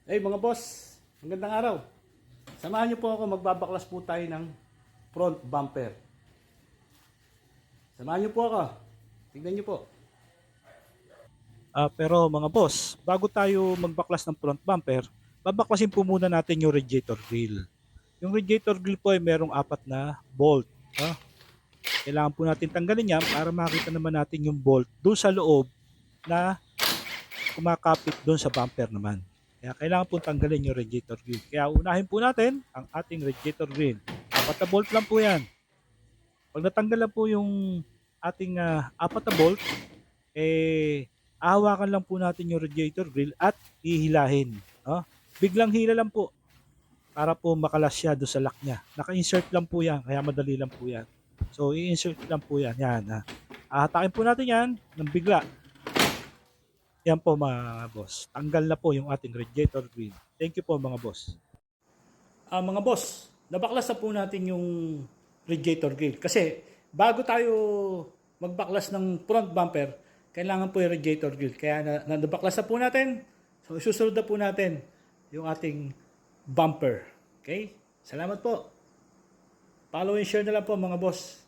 Hey mga boss, magandang araw. Samahan niyo po ako, magbabaklas po tayo ng front bumper. Samahan niyo po ako. Tignan niyo po. Pero mga boss, bago tayo magbaklas ng front bumper, babaklasin po muna natin yung radiator grill. Yung radiator grill po ay merong apat na bolt. ah. Kailangan po natin tanggalin yan para makita naman natin yung bolt doon sa loob na kumakapit doon sa bumper naman. Kaya kailangan po tanggalin yung radiator grill. Kaya unahin po natin ang ating radiator grill. Apat na bolt lang po yan. Pag natanggal na po yung ating apat na bolt, hahawakan lang po natin yung radiator grill at hihilahin. No? Biglang hila lang po para po makalas siya doon sa lock niya. Naka-insert lang po yan, kaya madali lang po yan. So, i-insert lang po yan. Yan. Ahatakin po natin yan ng bigla. Yan po mga boss. Tanggal na po yung ating radiator grill. Thank you po mga boss. Mga boss, nabaklas na po natin yung radiator grill. Kasi bago tayo magbaklas ng front bumper, kailangan po yung radiator grill. Kaya nabaklas na po natin. So isusunod na po natin yung ating bumper. Okay? Salamat po. Follow and share na lang po mga boss.